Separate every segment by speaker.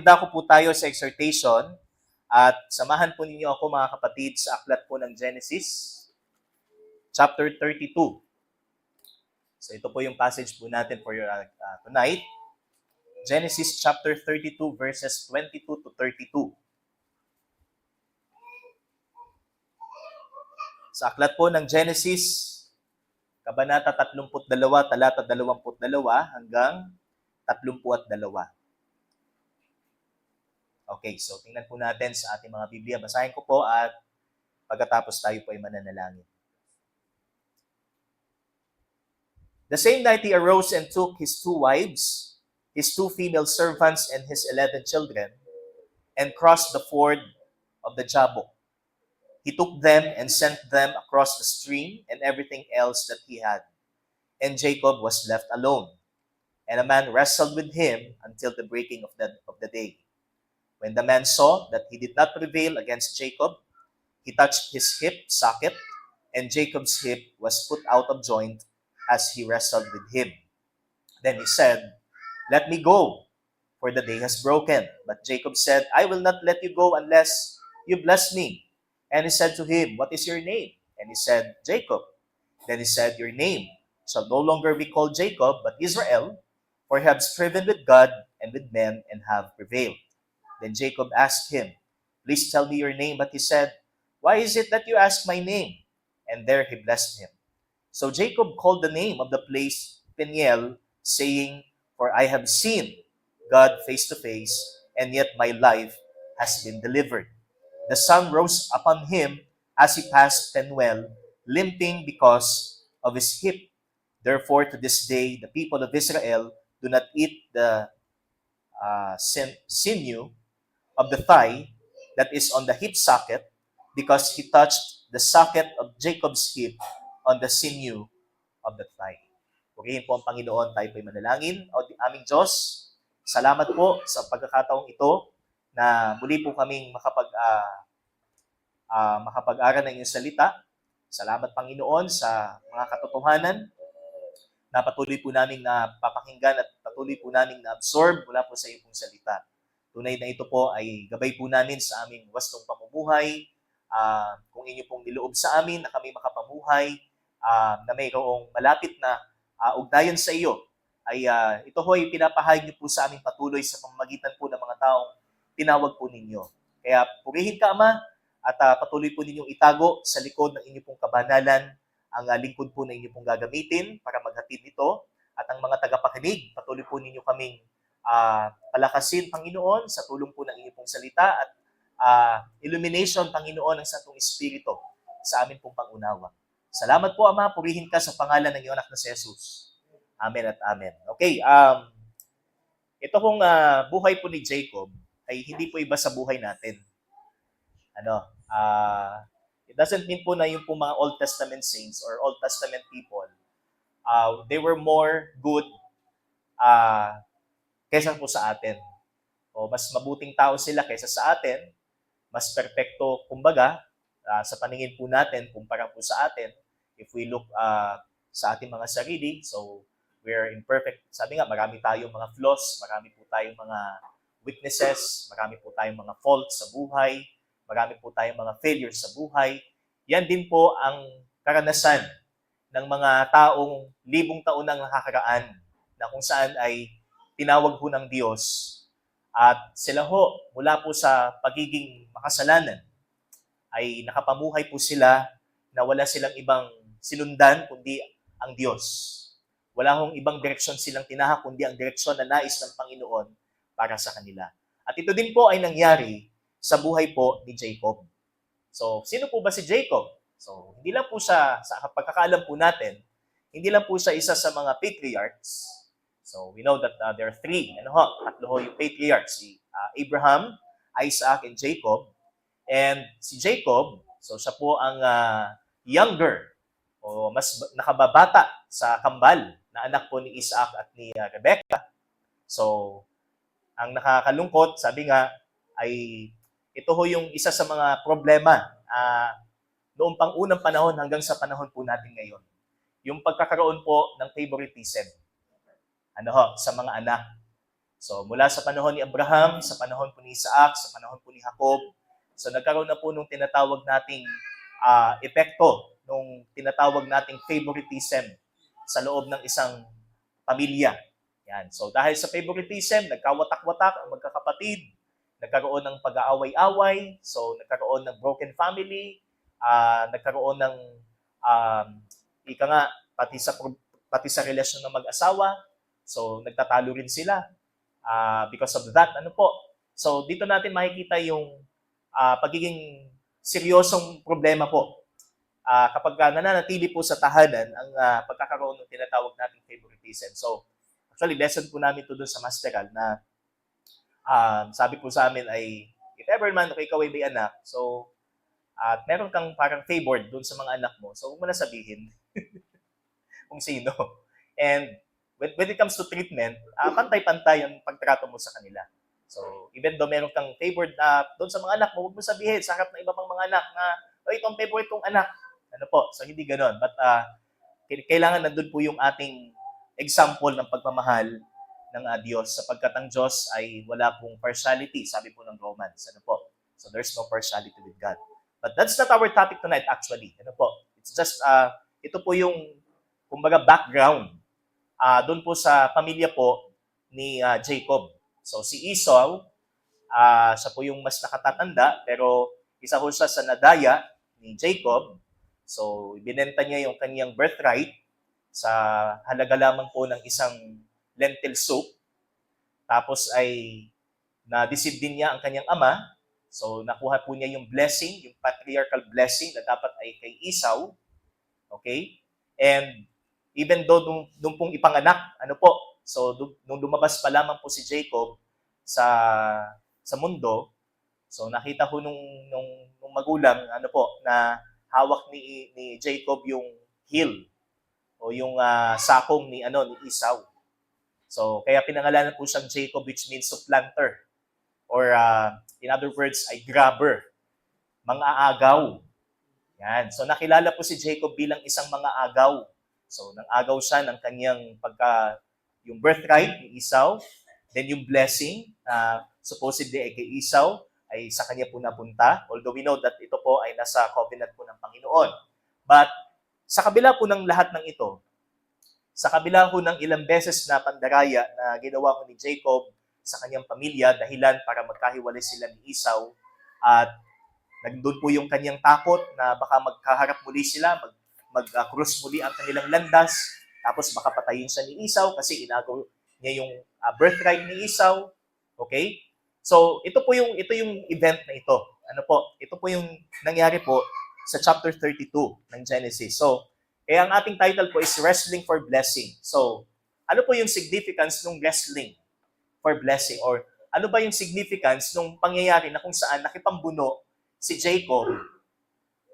Speaker 1: Dako po tayo sa exhortation at samahan po ninyo ako mga kapatid sa aklat po ng Genesis, chapter 32. So ito po yung passage po natin for tonight. Genesis chapter 32 verses 22 to 32. Sa aklat po ng Genesis, Kabanata 32, talata 22 hanggang 32. Okay, so tingnan po natin sa ating mga Biblia. Basahin ko po at pagkatapos tayo po ay mananalangin. The same night he arose and took his 2 wives, his 2 female servants, and his 11 children, and crossed the ford of the Jabbok. He took them and sent them across the stream and everything else that he had. And Jacob was left alone. And a man wrestled with him until the breaking of the day. When the man saw that he did not prevail against Jacob, he touched his hip socket, and Jacob's hip was put out of joint as he wrestled with him. Then he said, "Let me go, for the day has broken." But Jacob said, "I will not let you go unless you bless me." And he said to him, "What is your name?" And he said, "Jacob." Then he said, "Your name shall no longer be called Jacob, but Israel, for you have striven with God and with men and have prevailed." Then Jacob asked him, "Please tell me your name." But he said, "Why is it that you ask my name?" And there he blessed him. So Jacob called the name of the place Peniel, saying, "For I have seen God face to face, and yet my life has been delivered." The sun rose upon him as he passed Penuel, limping because of his hip. Therefore, to this day, the people of Israel do not eat the sinew of the thigh that is on the hip socket, because he touched the socket of Jacob's hip on the sinew of the thigh. Purihin po ang Panginoon, tayo po'y manalangin. O aming Diyos, salamat po sa pagkakataong ito na muli po kaming makapag-aral ng iyong salita. Salamat, Panginoon, sa mga katotohanan na patuloy po namin na papakinggan at patuloy po namin na absorb mula po sa iyong pong salita. Tunay na ito po ay gabay po namin sa aming wastong pamumuhay. Kung inyo pong niloob sa amin na kami makapamuhay, na mayroong malapit na ugnayan sa iyo, ay ito ho ay pinapahayag niyo po sa aming patuloy sa pamamagitan po ng mga taong tinawag po ninyo. Kaya purihin ka, Ama, at patuloy po ninyong itago sa likod ng inyong pong kabanalan ang lingkod po na inyo pong gagamitin para maghatid nito, at ang mga tagapakinig, patuloy po ninyo kaming palakasin, Panginoon, sa tulong po ng inyong pong salita at illumination, Panginoon, ng Santong Espiritu sa amin pong pangunawa. Salamat po, Ama, purihin ka sa pangalan ng iyong anak na si Jesus. Amen at amen. Okay, ito pong buhay po ni Jacob ay hindi po iba sa buhay natin. It doesn't mean po na yung po mga Old Testament saints or Old Testament people, they were more good kaysa po sa atin. O mas mabuting tao sila kaysa sa atin, mas perpekto, kumbaga, sa paningin po natin, kumpara po sa atin, if we look sa ating mga sarili, so we're imperfect. Sabi nga, marami tayong mga flaws, marami po tayong mga weaknesses, marami po tayong mga faults sa buhay, marami po tayong mga failures sa buhay. Yan din po ang karanasan ng mga taong libong taon nang nakakaraan, na kung saan ay tinawag ho ng Diyos, at sila ho, mula po sa pagiging makasalanan, ay nakapamuhay po sila na wala silang ibang sinundan kundi ang Diyos. Wala hong ibang direksyon silang tinahak kundi ang direksyon na nais ng Panginoon para sa kanila. At ito din po ay nangyari sa buhay po ni Jacob. So, sino po ba si Jacob? So, hindi lang po siya, sa pagkakaalam po natin, hindi lang po siya isa sa mga patriarchs. So, we know that there are 3. Tatlo ho yung patriarchs. Si Abraham, Isaac, and Jacob. And si Jacob, so siya po ang younger, o mas nakababata sa kambal na anak po ni Isaac at ni Rebecca. So, ang nakakalungkot, sabi nga, ay ito ho yung isa sa mga problema noong pang-unang panahon hanggang sa panahon po natin ngayon. Yung pagkakaroon po ng favoritism sa mga anak. So mula sa panahon ni Abraham, sa panahon po ni Isaac, sa panahon po ni Jacob, so nagkaroon na po nung tinatawag nating epekto, nung tinatawag nating favoritism sa loob ng isang pamilya. Yan. So dahil sa favoritism, nagkawatak-watak ang magkakapatid, nagkaroon ng pag-aaway-away, so nagkaroon ng broken family, nagkaroon ng ika nga pati sa relasyon ng mag-asawa, so nagtatalo rin sila. Because of that, ano po? So dito natin makikita yung pagiging seryosong problema po kapag nananatili po sa tahanan ang pagkakaroon ng tinatawag nating favoritism. So actually, lesson po namin to doon sa Masteral na sabi po sa amin ay, if ever man ikaw ay may anak, so at meron kang parang favored doon sa mga anak mo, so huwag mo na sabihin kung sino. And when it comes to treatment, pantay-pantay ang pagtrato mo sa kanila. So, even though meron kang favored doon sa mga anak mo, huwag mo sabihin sa harap ng iba pang mga anak na, itong favorite kong anak. Ano po? So, hindi ganon. But, kailangan nandun po yung ating example ng pagmamahal ng Diyos, sapagkat ang Diyos ay wala pong partiality, sabi po ng Romans. Ano po? So, there's no partiality with God. But that's not our topic tonight actually. Ano po? It's just, ito po yung, kumbaga, background doon po sa pamilya po ni Jacob. So si Esau, siya po yung mas nakatatanda, pero isa po siya sa nadaya ni Jacob. So ibinenta niya yung kanyang birthright sa halaga lamang po ng isang lentil soup. Tapos ay na-deceive din niya ang kanyang ama. So nakuha po niya yung blessing, yung patriarchal blessing na dapat ay kay Esau. Okay? And even though nung pong ipanganak, ano po, so nung lumabas pa lamang po si Jacob sa mundo, so nakita ko nung magulang, ano po, na hawak ni Jacob yung heel o yung sakong ni Esau. So kaya pinangalanan po siyang Jacob, which means supplanter, or in other words ay grabber, mang-aagaw. Yan. So nakilala po si Jacob bilang isang mang-aagaw. So nang-agaw siya ng kanyang yung birthright ni Esau, then yung blessing supposedly ay kay Esau ay sa kanya po napunta, although we know that ito po ay nasa covenant po ng Panginoon. But sa kabila po ng lahat ng ito, sa kabila po ng ilang beses na pandaraya na ginawa ko ni Jacob sa kanyang pamilya, dahilan para magkahiwalay sila ni Esau, at nandun po yung kanyang takot na baka magkaharap muli sila, mag-cross muli ang kanilang landas, tapos baka patayin siya ni Esau kasi inagaw niya yung birthright ni Esau. Okay? So, ito yung event na ito. Ano po? Ito po yung nangyari po sa chapter 32 ng Genesis. So, kaya ang ating title po is Wrestling for Blessing. So, ano po yung significance ng wrestling for blessing? Or ano ba yung significance ng pangyayari na kung saan nakipambuno si Jacob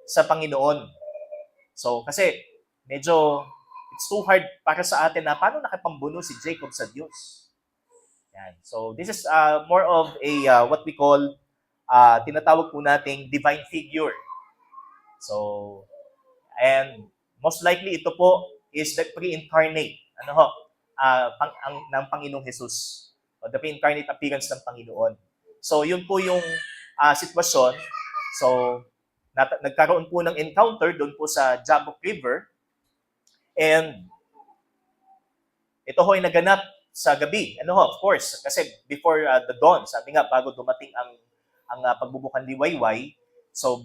Speaker 1: sa Panginoon? So, kasi medyo it's too hard para sa atin na paano nakipambuno si Jacob sa Diyos. Yan. So, this is more of a what we call tinatawag po nating divine figure. So, and most likely ito po is the pre-incarnate ng Panginoong Jesus. O the pre-incarnate appearance ng Panginoon. So, yun po yung sitwasyon. So, nagkaroon po ng encounter doon po sa Jabbok River. And ito ho ay naganap sa gabi. Of course, kasi before the dawn, sabi nga, bago dumating ang pagbubukan liwayway, so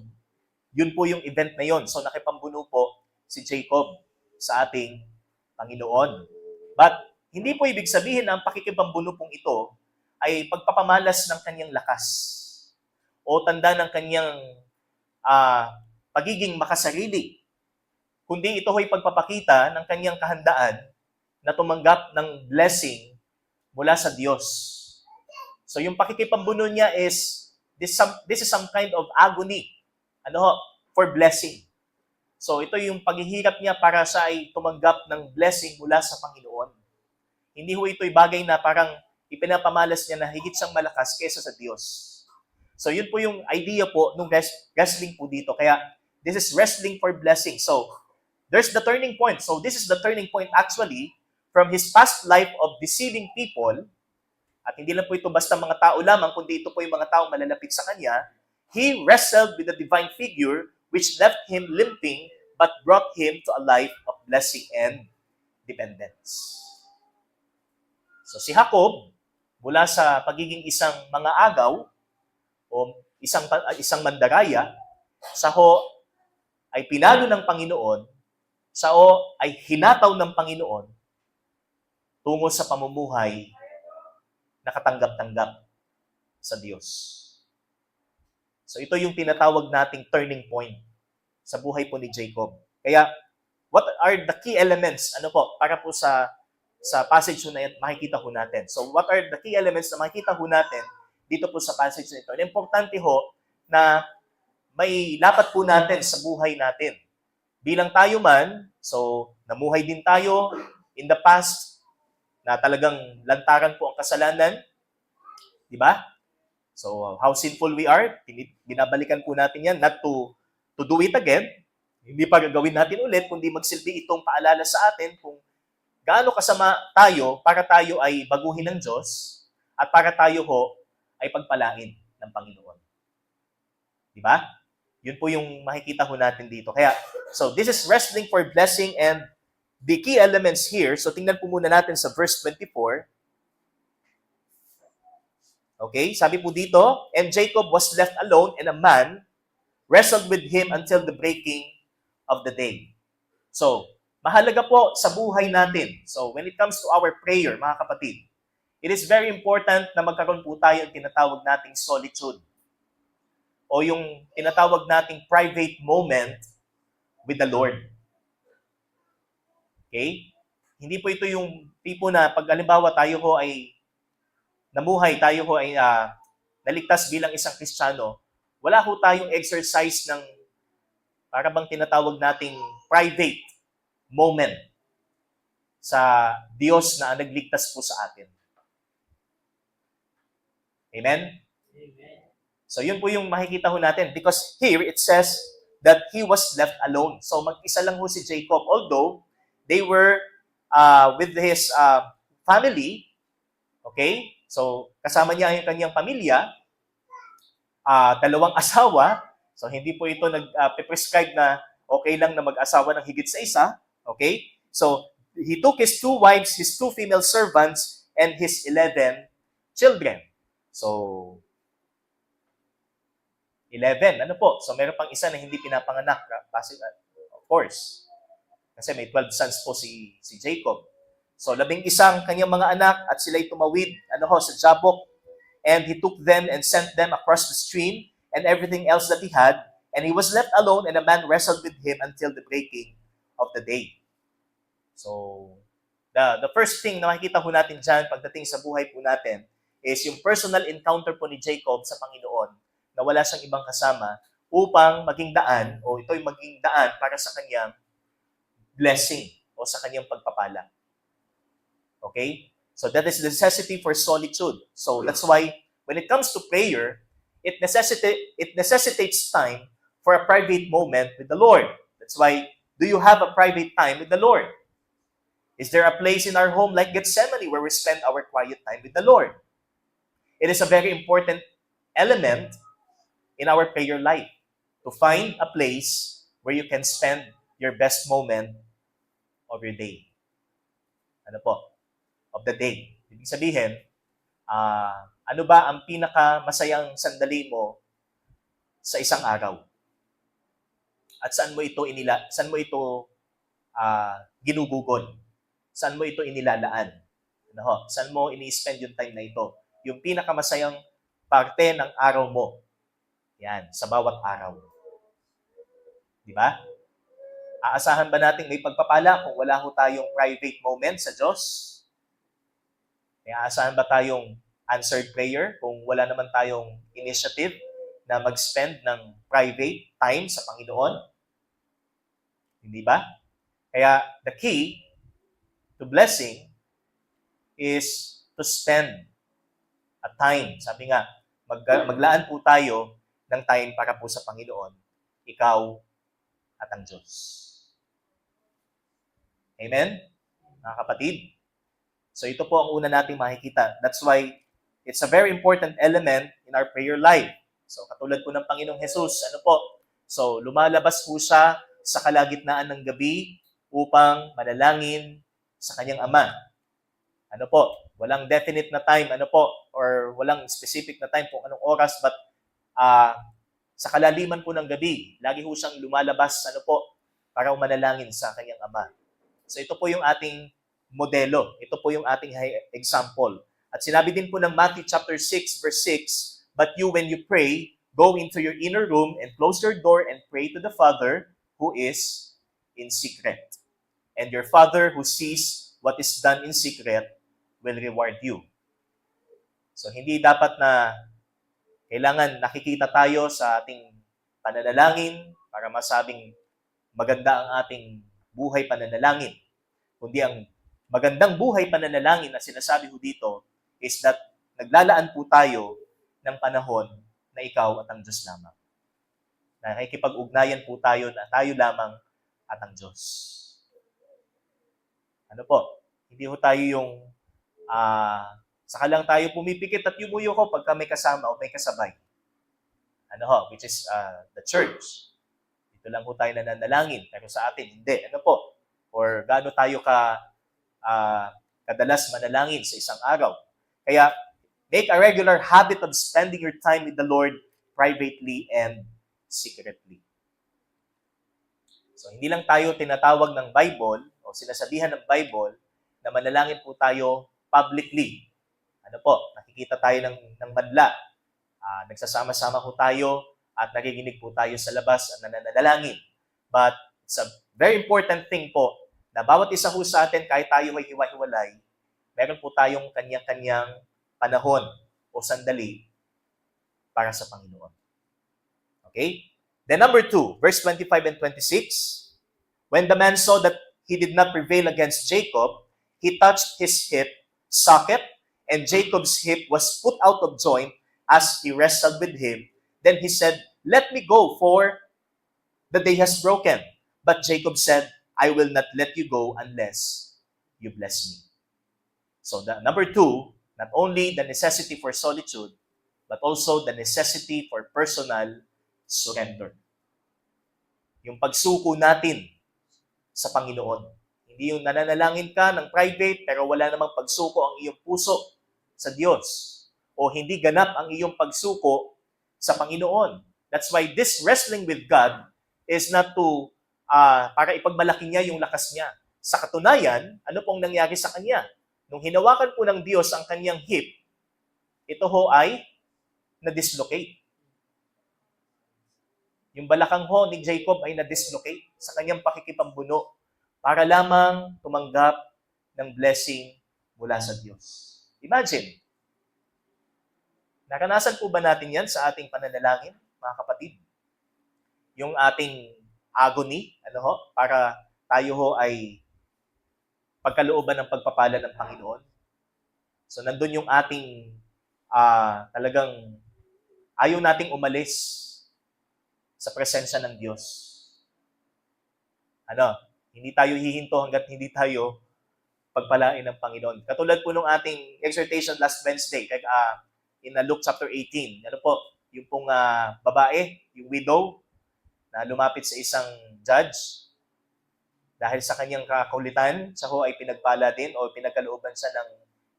Speaker 1: yun po yung event na yun. So nakipambuno po si Jacob sa ating Panginoon. But hindi po ibig sabihin na ang pakikipambuno pong ito ay pagpapamalas ng kanyang lakas o tanda ng kanyang pagiging makasarili. Kundi ito ay pagpapakita ng kanyang kahandaan na tumanggap ng blessing mula sa Diyos. So yung pakikipambuno niya is, this is some kind of agony for blessing. So ito yung paghihirap niya para siya ay tumanggap ng blessing mula sa Panginoon. Hindi ho ito'y bagay na parang ipinapamalas niya na higit siyang malakas kaysa sa Diyos. So yun po yung idea po ng wrestling po dito. Kaya this is wrestling for blessing. So there's the turning point. So this is the turning point actually from his past life of deceiving people At hindi lang po ito basta mga tao lamang, kundi ito po yung mga tao malalapit sa Kanya. He wrestled with the divine figure which left him limping but brought him to a life of blessing and dependence. So si Jacob, mula sa pagiging isang mga agaw o isang mandaraya, sa ho ay pinalo ng Panginoon, sa ho ay hinataw ng Panginoon tungo sa pamumuhay na katanggap-tanggap sa Diyos. So ito yung tinatawag nating turning point sa buhay po ni Jacob. Kaya, what are the key elements? Ano po, para po sa passage na yan, makikita ho natin. So what are the key elements na makikita ho natin dito po sa passage na ito? Importante ho na may lapat po natin sa buhay natin. Bilang tayo man, so namuhay din tayo in the past na talagang lantaran po ang kasalanan, di ba? So, how sinful we are, binabalikan po natin yan, not to do it again, hindi pa gagawin natin ulit, kundi magsilbi itong paalala sa atin kung gaano kasama tayo para tayo ay baguhin ng Diyos at para tayo ho ay pagpalain ng Panginoon. Di ba? Yun po yung makikita ho natin dito. Kaya, so this is wrestling for blessing, and the key elements here, so tingnan po muna natin sa verse 24. Okay, sabi po dito, and Jacob was left alone, and a man wrestled with him until the breaking of the day. So, mahalaga po sa buhay natin. So, when it comes to our prayer, mga kapatid, it is very important na magkaroon po tayo ng tinatawag nating solitude o yung tinatawag nating private moment with the Lord. Okay? Hindi po ito yung tipo na pag halimbawa tayo ho ay namuhay, tayo ho ay naligtas bilang isang Kristiyano, wala ho tayong exercise ng para bang tinatawag nating private moment sa Diyos na nagligtas po sa atin. Amen? Amen. So yun po yung makikita ho natin because here it says that he was left alone. So mag-isa lang ho si Jacob, although they were with his family, okay? So kasama niya yung kanyang pamilya, dalawang asawa. So hindi po ito nag-prescribe na okay lang na mag-asawa ng higit sa isa, okay? So he took his 2 wives, his 2 female servants, and his 11 children. So 11. Ano po? So, meron pang isa na hindi pinapanganak. Of course. Kasi may 12 sons po si Jacob. So, 11 kanyang mga anak at sila'y tumawid sa Jabbok. And he took them and sent them across the stream and everything else that he had. And he was left alone and a man wrestled with him until the breaking of the day. So, the first thing na makikita po natin dyan pagdating sa buhay po natin is yung personal encounter po ni Jacob sa Panginoon na wala siyang ibang kasama upang maging daan o ito'y maging daan para sa kanyang blessing o sa kanyang pagpapala. Okay? So that is the necessity for solitude. So that's why when it comes to prayer, it necessitates time for a private moment with the Lord. That's why, do you have a private time with the Lord? Is there a place in our home like Gethsemane where we spend our quiet time with the Lord? It is a very important element in our prayer life, to find a place where you can spend your best moment of your day. Ano po? Of the day. Ibig sabihin, ano ba ang pinakamasayang sandali mo sa isang araw? At saan mo ito ginugugol? Saan mo ito inilalaan? Saan mo ini-spend yung time na ito? Yung pinakamasayang parte ng araw mo. Yan, sa bawat araw. Di ba? Aasahan ba natin may pagpapala kung wala ho tayong private moment sa Diyos? May aasahan ba tayong answered prayer kung wala naman tayong initiative na mag-spend ng private time sa Panginoon? Hindi ba? Kaya the key to blessing is to spend a time. Sabi nga, maglaan po tayo ng time para po sa Panginoon, ikaw at ang Diyos. Amen? Mga kapatid? So ito po ang una nating makikita. That's why It's a very important element in our prayer life. So katulad po ng Panginoong Jesus, ano po? So lumalabas po siya sa kalagitnaan ng gabi upang manalangin sa kanyang Ama. Ano po? Walang definite na time, ano po? Or walang specific na time kung anong oras, but sa kalaliman po ng gabi, lagi po siyang lumalabas, ano po, para manalangin sa kanyang Ama. So ito po yung ating modelo. Ito po yung ating example. At sinabi din po ng Matthew chapter 6, verse 6, "But you, when you pray, go into your inner room and close your door and pray to the Father who is in secret. And your Father who sees what is done in secret will reward you." So hindi dapat na kailangan nakikita tayo sa ating pananalangin para masabing maganda ang ating buhay pananalangin. Kundi ang magandang buhay pananalangin na sinasabi ko dito is that naglalaan po tayo ng panahon na ikaw at ang Diyos lamang. Nakikipag-ugnayan po tayo na tayo lamang at ang Diyos. Ano po? Hindi ho tayo yung saka lang tayo pumipikit at yumuyo ko pagka may kasama o may kasabay. Ano ho? Which is the church. Dito lang po tayo nananalangin. Pero sa atin, hindi. Ano po? Or gaano tayo kadalas manalangin sa isang araw. Kaya, make a regular habit of spending your time with the Lord privately and secretly. So, hindi lang tayo tinatawag ng Bible o sinasabihan ng Bible na manalangin po tayo publicly. Ano po? Nakikita tayo ng madla. Nagsasama-sama po tayo at nakikinig po tayo sa labas at nananalangin. But it's a very important thing po na bawat isa po sa atin, kahit tayo ay hiwa-hiwalay, meron po tayong kanya-kanyang panahon o sandali para sa Panginoon. Okay? Then number 2, verse 25 and 26, "When the man saw that he did not prevail against Jacob, he touched his hip socket, and Jacob's hip was put out of joint as he wrestled with him. Then he said, 'Let me go, for the day has broken.' But Jacob said, 'I will not let you go unless you bless me.'" So the number 2, not only the necessity for solitude, but also the necessity for personal surrender. Yung pagsuko natin sa Panginoon. Hindi yung nananalangin ka ng private pero wala namang pagsuko ang iyong puso sa Diyos. O hindi ganap ang iyong pagsuko sa Panginoon. That's why this wrestling with God is not to para ipagmalaki niya yung lakas niya. Sa katunayan, ano pong nangyari sa kanya? Nung hinawakan po ng Diyos ang kanyang hip, ito ho ay na-dislocate. Yung balakang ho ni Jacob ay na-dislocate sa kanyang pakikipambuno para lamang tumanggap ng blessing mula sa Diyos. Imagine, naranasan po ba natin yan sa ating pananalangin, mga kapatid? Yung ating agony, para tayo ho ay pagkalooban ng pagpapala ng Panginoon. So, nandun yung ating talagang ayaw nating umalis sa presensya ng Diyos. Hindi tayo hihinto hanggat hindi tayo pagpalain ng Panginoon. Katulad po nung ating exhortation last Wednesday, in Luke chapter 18. Yung pong babae, yung widow, na lumapit sa isang judge dahil sa kanyang kakulitan, siya ho ay pinagpala din o pinagkalooban siya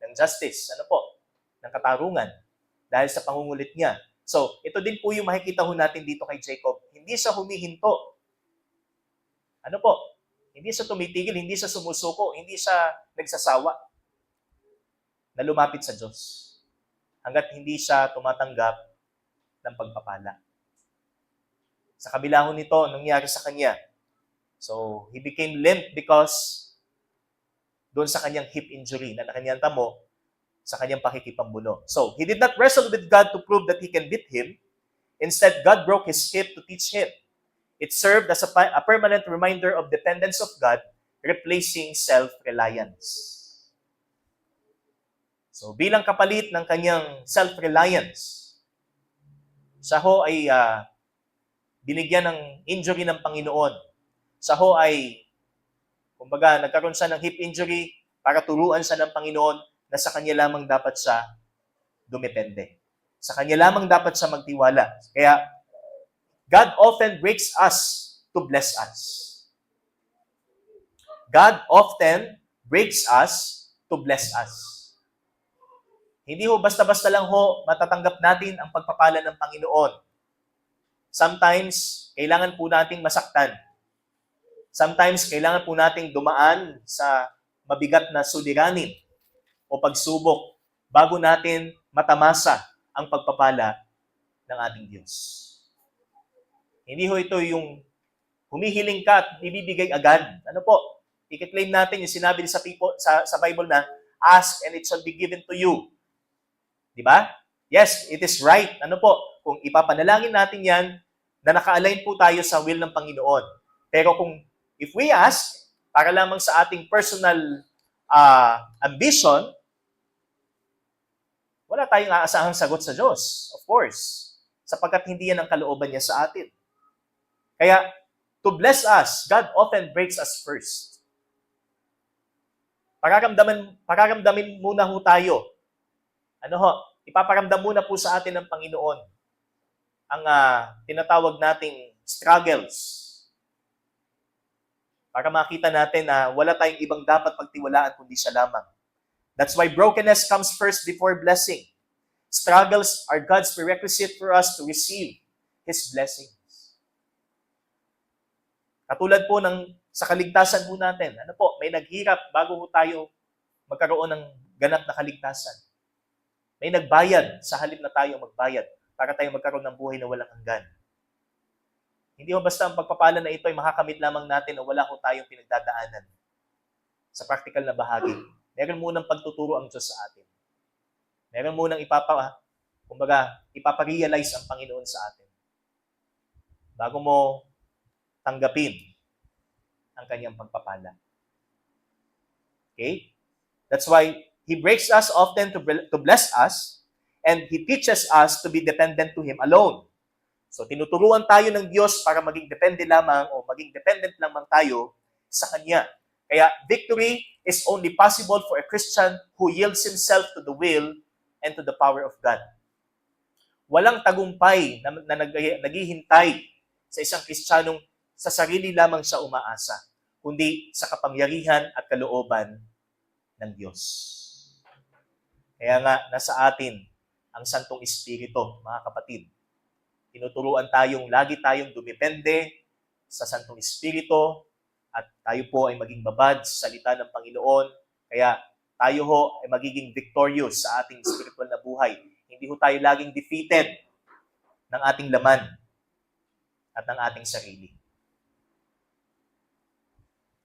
Speaker 1: ng justice, ng katarungan dahil sa pangungulit niya. So, ito din po yung makikita ho natin dito kay Jacob. Hindi siya humihinto. Hindi siya tumitigil, hindi siya sumusuko, hindi siya nagsasawa na lumapit sa Diyos hanggat hindi siya tumatanggap ng pagpapala. Sa kabila ho nito, nangyari sa kanya. So, he became limp because doon sa kanyang hip injury na kanyang tamo sa kanyang pakikipambuno. So, he did not wrestle with God to prove that he can beat him. Instead, God broke his hip to teach him. It served as a permanent reminder of dependence of God, replacing self-reliance. So, bilang kapalit ng kanyang self-reliance, siya ho ay binigyan ng injury ng Panginoon. Siya ho ay, nagkaroon siya ng hip injury para turuan siya ng Panginoon na sa kanya lamang dapat siya dumepende. Sa Kanya lamang dapat siya magtiwala. Kaya, God often breaks us to bless us. God often breaks us to bless us. Hindi ho basta-basta lang ho matatanggap natin ang pagpapala ng Panginoon. Sometimes, kailangan po nating masaktan. Sometimes, kailangan po nating dumaan sa mabigat na suliranin o pagsubok bago natin matamasa ang pagpapala ng ating Diyos. Hindi ho ito yung humihiling ka at ibibigay agad. Ano po? I-claim natin yung sinabi sa Bible na, ask and it shall be given to you. Di ba? Yes, it is right. Ano po? Kung ipapanalangin natin yan, na naka-align po tayo sa will ng Panginoon. Pero if we ask, para lamang sa ating personal ambition, wala tayong aasahang sagot sa Diyos, of course, sapagkat hindi yan ang kalooban niya sa atin. Kaya, to bless us, God often breaks us first. Pararamdamin muna ho tayo. Ipaparamdam muna po sa atin ng Panginoon ang tinatawag nating struggles. Para makita natin na wala tayong ibang dapat pagtiwalaan kundi siya lamang. That's why brokenness comes first before blessing. Struggles are God's prerequisite for us to receive His blessings. Katulad po sa kaligtasan po natin. May naghirap bago po tayo magkaroon ng ganap na kaligtasan. May nagbayad sa halip na tayo magbayad para tayo magkaroon ng buhay na walang hanggan. Hindi ho basta ang pagpapala na ito ay makakamit lamang natin o wala ho tayong pinagdadaanan sa practical na bahagi. Meron munang pagtuturo ang Diyos sa atin. Meron munang ipaparealize ang Panginoon sa atin. Bago mo tanggapin ang kanyang pagpapala. Okay? That's why He breaks us often to bless us, and He teaches us to be dependent to Him alone. So, tinuturuan tayo ng Diyos para maging depende lamang o maging dependent lamang tayo sa Kanya. Kaya, victory is only possible for a Christian who yields himself to the will and to the power of God. Walang tagumpay na naghihintay sa isang Kristiyanong sa sarili lamang siya umaasa, kundi sa kapangyarihan at kalooban ng Diyos. Kaya nga, nasa atin ang Santong Espiritu, mga kapatid. Tinuturuan lagi tayong dumepende sa Santong Espiritu at tayo po ay maging babad sa salita ng Panginoon. Kaya tayo ho ay magiging victorious sa ating spiritual na buhay. Hindi ho tayo laging defeated ng ating laman at ng ating sarili.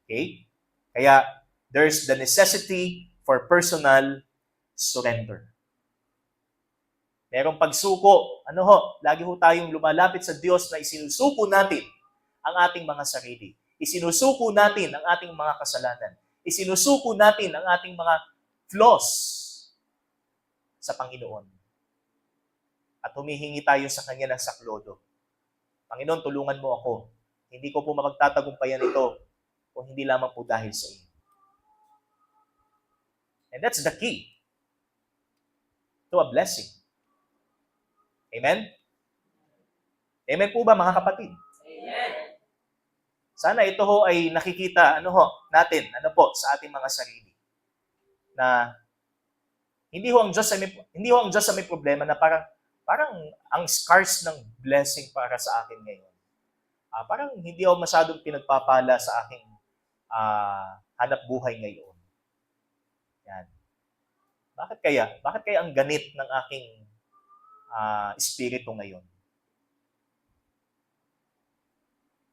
Speaker 1: Okay? Kaya there's the necessity for personal surrender. Merong pagsuko. Lagi ho tayong lumalapit sa Diyos na isinusuko natin ang ating mga sarili. Isinusuko natin ang ating mga kasalanan. Isinusuko natin ang ating mga flaws sa Panginoon. At humihingi tayo sa Kanya ng saklodo. Panginoon, tulungan mo ako. Hindi ko po mapagtatagumpayan ito kung hindi lamang po dahil sa iyo. And that's the key to a blessing. Amen? Amen po ba, mga kapatid?
Speaker 2: Amen.
Speaker 1: Sana ito ho ay nakikita natin sa ating mga sarili. Na hindi ho ang Diyos ay may problema na parang ang scars ng blessing para sa akin ngayon. Parang hindi ako masyadong pinagpapala sa aking hanap buhay ngayon. Yan. Bakit kaya? Bakit kaya ang ganit ng aking espiritu ngayon?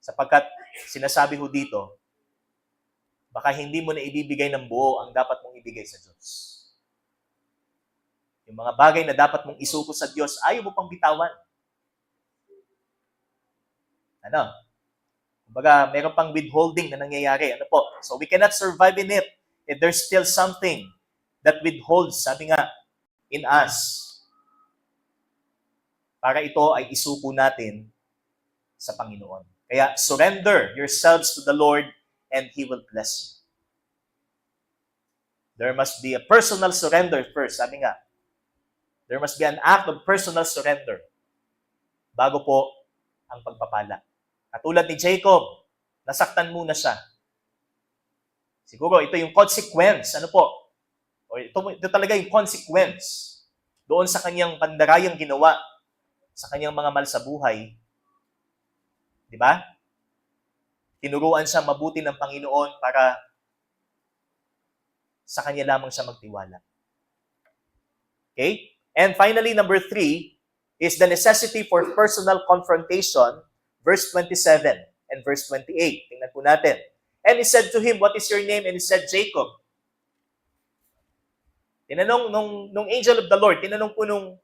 Speaker 1: Sapagkat sinasabi ho dito, baka hindi mo na ibibigay ng buo ang dapat mong ibigay sa Diyos. Yung mga bagay na dapat mong isuko sa Diyos, ayaw mo pang bitawan. Kumbaga, meron pang withholding na nangyayari. So we cannot survive in it if there's still something that withholds, sabi nga, in us. Para ito ay isuko natin sa Panginoon. Kaya surrender yourselves to the Lord and He will bless you. There must be a personal surrender first. Sabi nga, There must be an act of personal surrender bago po ang pagpapala. Katulad ni Jacob, nasaktan muna siya. Siguro ito yung consequence. Ano po? O ito talaga yung consequence doon sa kanyang pandarayang ginawa sa kanyang mga mal sa buhay. Di ba? Tinuruan siya mabuti ng Panginoon para sa kanya lamang siya magtiwala. Okay? And finally, number 3 is the necessity for personal confrontation, verse 27 and verse 28. Tingnan po natin. And he said to him, "What is your name?" And he said, "Jacob." Tinanong nung angel of the Lord, tinanong po nung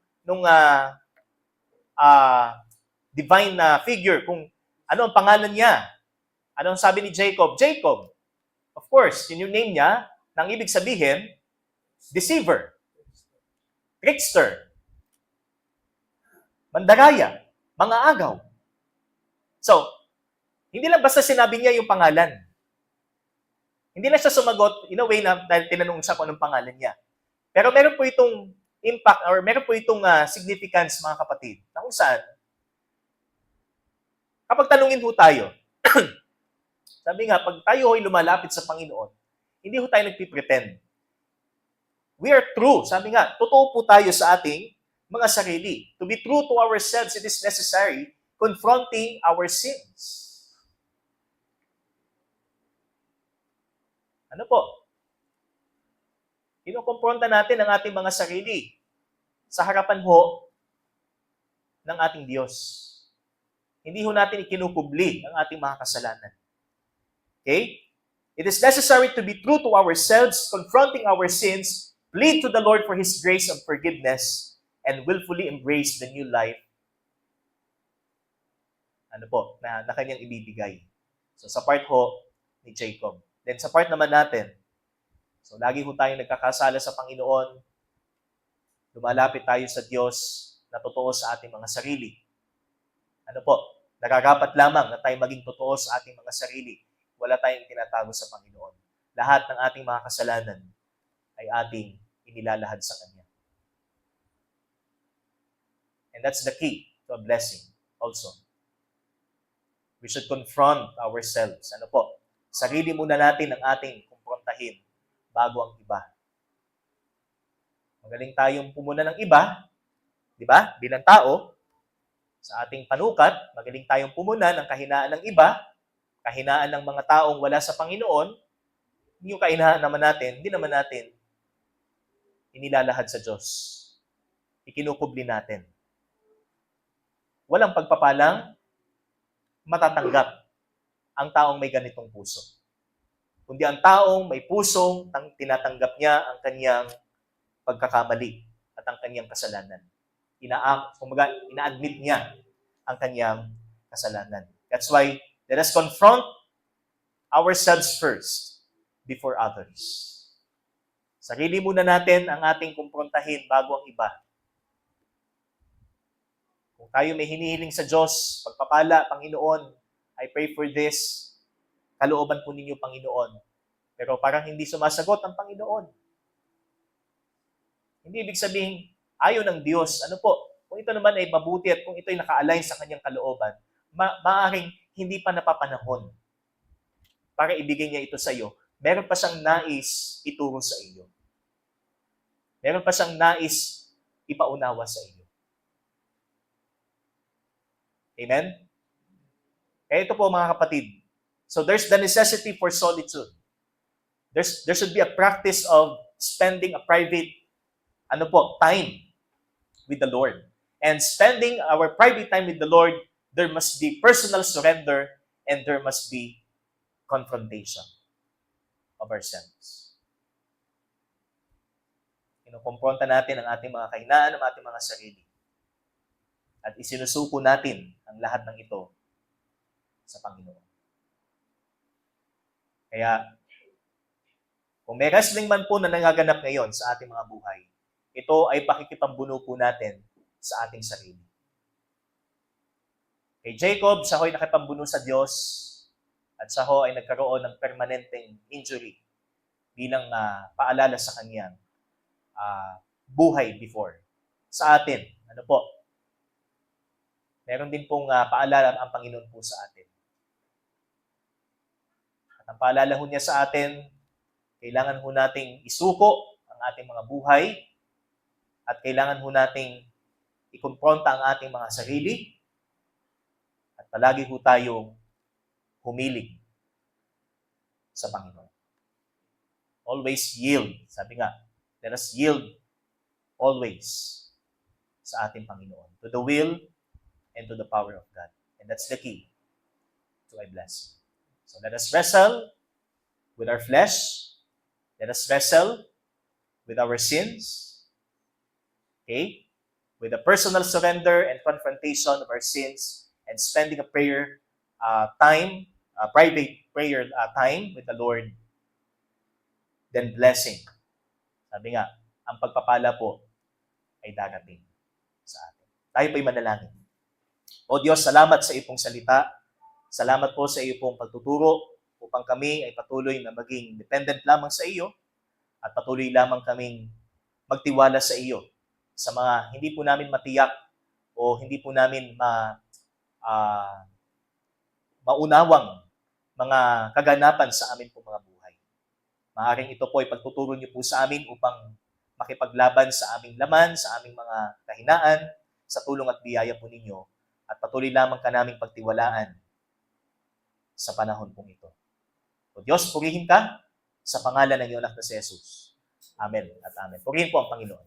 Speaker 1: divine figure kung ano ang pangalan niya. Ano ang sabi ni Jacob? Jacob. Of course, yun yung name niya, nang ibig sabihin, deceiver, trickster, mandaraya, mangaagaw. So, hindi lang basta sinabi niya yung pangalan. Hindi na siya sumagot in a way na dahil tinanong siya kung anong pangalan niya. Pero meron po itong impact or meron po itong significance, mga kapatid, na kung saan, kapag tanungin po tayo, sabi nga, pag tayo ay lumalapit sa Panginoon, hindi po tayo nagpipretend. We are true. Sabi nga, totoo po tayo sa ating mga sarili. To be true to ourselves, it is necessary confronting our sins. Ano po? Kinukumpronta natin ang ating mga sarili sa harapan ho ng ating Diyos. Hindi ho natin ikinukubli ang ating mga kasalanan. Okay? It is necessary to be true to ourselves, confronting our sins, plead to the Lord for His grace and forgiveness, and willfully embrace the new life na kanyang ibibigay. So sa part ho ni Jacob. Then sa part naman natin, so lagi ho tayong nagkakasala sa Panginoon, lumalapit tayo sa Diyos na totoo sa ating mga sarili. Ano po? Nararapat lamang na tayo maging totoo sa ating mga sarili. Wala tayong tinatago sa Panginoon. Lahat ng ating mga kasalanan ay ating inilalahad sa Kanya. And that's the key to a blessing also. We should confront ourselves. Ano po? Sarili muna natin ang ating kumprontahin bago ang iba. Magaling tayong pumuna ng iba, di ba? Bilang tao, sa ating panukat, magaling tayong pumuna ng kahinaan ng iba, kahinaan ng mga taong wala sa Panginoon, yung kahinaan naman natin, hindi naman natin inilalahad sa Diyos. Ikinukubli natin. Walang pagpapalang matatanggap ang taong may ganitong puso. Kundi ang taong may pusong tinatanggap niya ang kanyang pagkakamali at ang kanyang kasalanan. Ina-admit niya ang kanyang kasalanan. That's why let us confront ourselves first before others. Sarili muna natin ang ating kumprontahin bago ang iba. Kung tayo may hinihiling sa Diyos, pagpapala, Panginoon, I pray for this, kalooban po ninyo, Panginoon. Pero parang hindi sumasagot ang Panginoon. Hindi ibig sabihin, ayaw ng Diyos. Ano po? Kung ito naman ay mabuti at kung ito ay naka-align sa kanyang kalooban, maaaring hindi pa napapanahon para ibigay niya ito sa iyo. Meron pa siyang nais ituro sa iyo. Meron pa siyang nais ipaunawa sa iyo. Amen? Kaya ito po mga kapatid. So there's the necessity for solitude. There should be a practice of spending a private time with the Lord. And spending our private time with the Lord, there must be personal surrender and there must be confrontation of ourselves. Kinukumpronta natin ang ating mga kahinaan, ang ating mga sarili. At isinusuko natin ang lahat ng ito sa Panginoon. Kaya, kung may wrestling man po na nangaganap ngayon sa ating mga buhay, ito ay pakikipambuno po natin sa ating sarili. Kay Jacob, siya ho'y nakipambuno sa Diyos at siya ho ay nagkaroon ng permanenteng injury bilang paalala sa kanyang buhay before. sa atin. Ano po? Meron din pong paalala ang Panginoon po sa atin. At ang paalala ho niya sa atin, kailangan ho nating isuko ang ating mga buhay at kailangan ho nating ikumpronta ang ating mga sarili at palagi ho tayong humilig sa Panginoon. Always yield. Sabi nga, let us yield always sa ating Panginoon, to the will and to the power of God. And that's the key to a blessing. So let us wrestle with our flesh. Let us wrestle with our sins. Okay? With a personal surrender and confrontation of our sins and spending a prayer time, private prayer time with the Lord. Then blessing. Sabi nga, ang pagpapala po ay darating sa atin. Tayo po'y manalangin. O Diyos, salamat sa iyong salita. Salamat po sa iyong pagtuturo upang kami ay patuloy na maging dependent lamang sa iyo at patuloy lamang kaming magtiwala sa iyo sa mga hindi po namin matiyak o hindi po namin maunawang mga kaganapan sa amin po mga buhay. Maaaring ito po ay pagtuturo niyo po sa amin upang makipaglaban sa aming laman, sa aming mga kahinaan, sa tulong at biyaya po ninyo, at patuloy lamang ka naming pagtiwalaan sa panahon pong ito. O Diyos, purihin ka sa pangalan ng iyong anak na si Jesus. Amen at amen. Purihin po ang Panginoon.